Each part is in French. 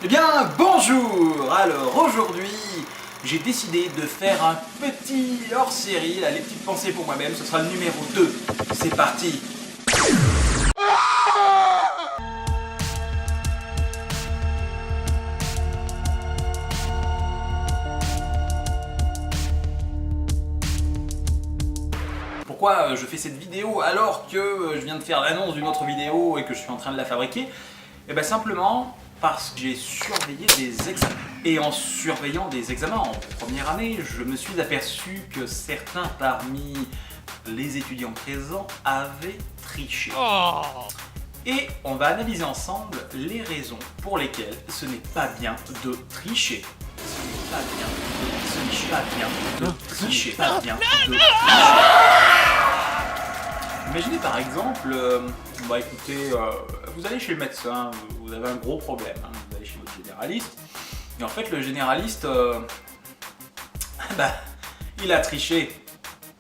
Eh bien, bonjour! Alors aujourd'hui, j'ai décidé de faire un petit hors-série, là, les petites pensées pour moi-même, ce sera le numéro 2. C'est parti! Pourquoi je fais cette vidéo alors que je viens de faire l'annonce d'une autre vidéo et que je suis en train de la fabriquer? Eh bien simplement parce que j'ai surveillé des examens. Et en surveillant des examens en première année, je me suis aperçu que certains parmi les étudiants présents avaient triché. Et on va analyser ensemble les raisons pour lesquelles ce n'est pas bien de tricher. Ce n'est pas bien de tricher. Pas bien de tricher. Imaginez par exemple, bah écoutez, vous allez chez le médecin, vous avez un gros problème, hein, vous allez chez votre généraliste, et en fait le généraliste, bah, il a triché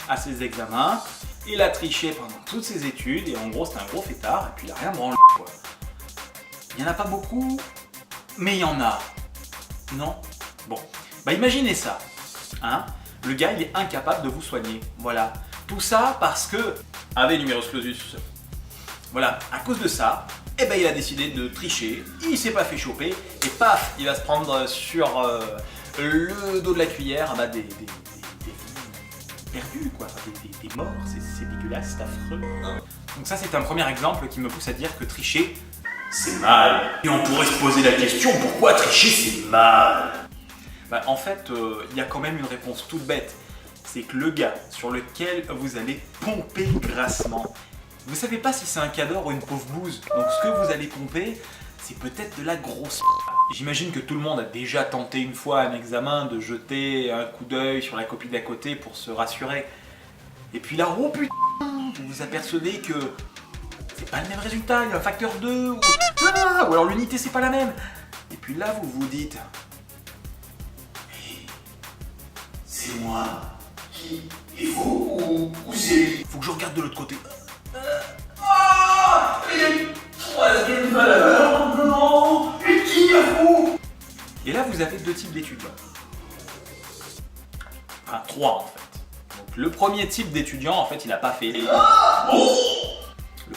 à ses examens, il a triché pendant toutes ses études, et en gros c'est un gros fêtard, et puis il a rien branlé quoi. Il n'y en a pas beaucoup, mais il y en a. Non? Bon, bah imaginez ça, hein, le gars il est incapable de vous soigner, voilà. Tout ça parce que, avec numerus clausus, voilà, à cause de ça, eh ben, il a décidé de tricher, il s'est pas fait choper, et paf, il va se prendre sur le dos de la cuillère bah, des perdus, quoi, des morts, c'est dégueulasse, c'est affreux. Donc ça c'est un premier exemple qui me pousse à dire que tricher, c'est mal. Et on pourrait se poser la question, pourquoi tricher c'est mal? Bah, en fait, il y a quand même une réponse toute bête. C'est que le gars sur lequel vous allez pomper grassement, vous savez pas si c'est un cador ou une pauvre bouse. Donc ce que vous allez pomper, c'est peut-être de la grosse. J'imagine que tout le monde a déjà tenté une fois un examen de jeter un coup d'œil sur la copie d'à côté pour se rassurer. Et puis là, oh putain, vous vous apercevez que c'est pas le même résultat, il y a un facteur 2, ou alors l'unité c'est pas la même. Et puis là, vous vous dites, hey, c'est moi. Et vous ou c'est lui? Faut que je regarde de l'autre côté. Il y a une troisième valeur. Non. Et qui a vous? Et là, vous avez deux types d'étudiants. Enfin, trois en fait. Donc, le premier type d'étudiant, en fait, il n'a pas fait. Le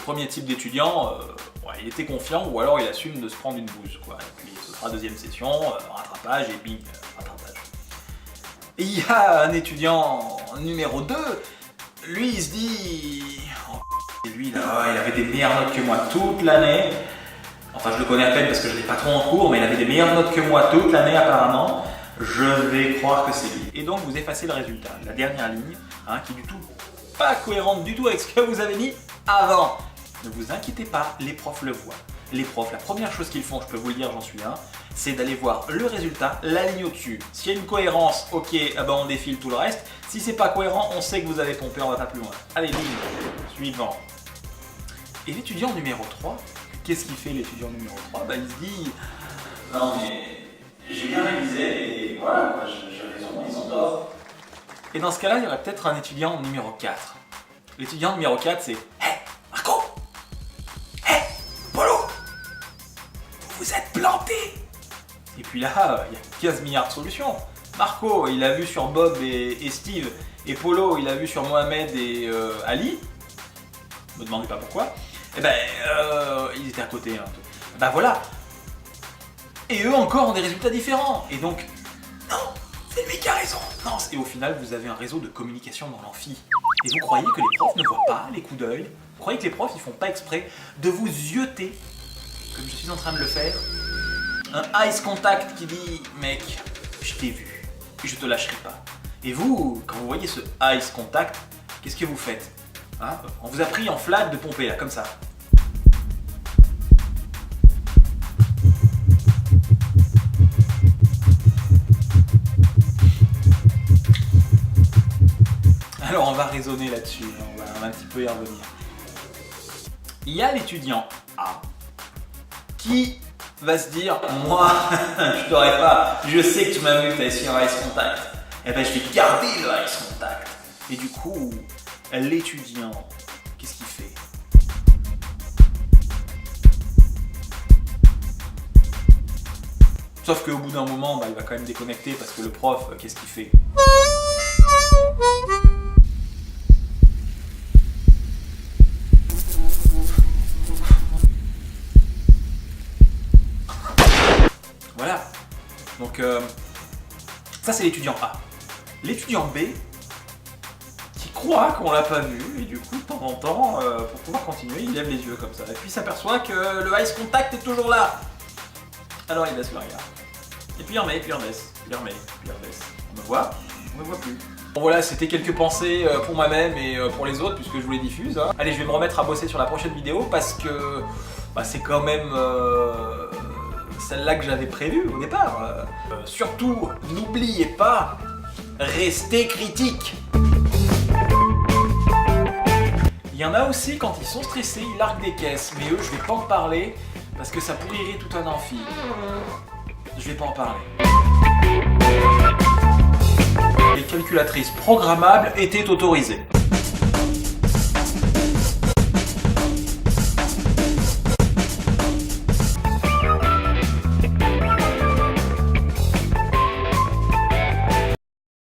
premier type d'étudiant, ouais, il était confiant ou alors il assume de se prendre une bouse, quoi. Et puis ce sera deuxième session, rattrapage et bing, rattrapage. Et il y a un étudiant numéro 2, lui il se dit, oh, lui là, il avait des meilleures notes que moi toute l'année, enfin je le connais à peine parce que je l'ai pas trop en cours, mais il avait des meilleures notes que moi toute l'année apparemment, je vais croire que c'est lui. Et donc vous effacez le résultat, la dernière ligne, hein, qui est du tout pas cohérente du tout avec ce que vous avez mis avant. Ne vous inquiétez pas, les profs le voient. Les profs, la première chose qu'ils font, je peux vous le dire, j'en suis un, c'est d'aller voir le résultat, la ligne au-dessus. S'il y a une cohérence, ok, eh ben on défile tout le reste. Si c'est pas cohérent, on sait que vous avez pompé, on va pas plus loin. Allez, ligne, suivant. Et l'étudiant numéro 3, qu'est-ce qu'il fait l'étudiant numéro 3? Bah, il se dit, non mais j'ai bien révisé et voilà, j'ai raison, ils ont tort. Et dans ce cas-là, il y aurait peut-être un étudiant numéro 4. L'étudiant numéro 4, c'est, hey, Marco! Hey, Polo! Vous êtes planté! Et puis là, il y a 15 milliards de solutions. Marco, il a vu sur Bob et Steve, et Polo, il a vu sur Mohamed et Ali. Ne me demandez pas pourquoi. Et ben, ils étaient à côté. Hein. Ben voilà. Et eux encore ont des résultats différents. Et donc, non, c'est lui qui a raison. Non, et au final, vous avez un réseau de communication dans l'amphi. Et vous croyez que les profs ne voient pas les coups d'œil? Vous croyez que les profs, ils font pas exprès de vous zioter, comme je suis en train de le faire? Un eyes contact qui dit « Mec, je t'ai vu, et je te lâcherai pas ». Et vous, quand vous voyez ce eyes contact, qu'est-ce que vous faites, hein? On vous a pris en flag de pomper là, comme ça. Alors on va raisonner là-dessus, on va un petit peu y revenir. Il y a l'étudiant A qui va se dire, moi, je t'aurais pas, je sais que tu m'as vu que tu as essayé un ice contact, et ben je vais garder le ice contact. Et du coup, l'étudiant, qu'est-ce qu'il fait? Sauf qu'au bout d'un moment, il va quand même déconnecter parce que le prof, qu'est-ce qu'il fait? Voilà. Donc ça c'est l'étudiant A. L'étudiant B qui croit qu'on l'a pas vu et du coup de temps en temps, pour pouvoir continuer, il lève les yeux comme ça. Et puis il s'aperçoit que le ice contact est toujours là. Alors il baisse le regard. Et puis il remet, puis il rebaisse, puis il remet, puis il rebaisse. On me voit? On me voit plus. Bon voilà, c'était quelques pensées pour moi-même et pour les autres puisque je vous les diffuse. Hein. Allez, je vais me remettre à bosser sur la prochaine vidéo parce que c'est quand même celle-là que j'avais prévue au départ. Surtout, n'oubliez pas, restez critique. Il y en a aussi, quand ils sont stressés, ils larguent des caisses. Mais eux, je vais pas en parler parce que ça pourrirait tout un amphi. Je vais pas en parler. Les calculatrices programmables étaient autorisées.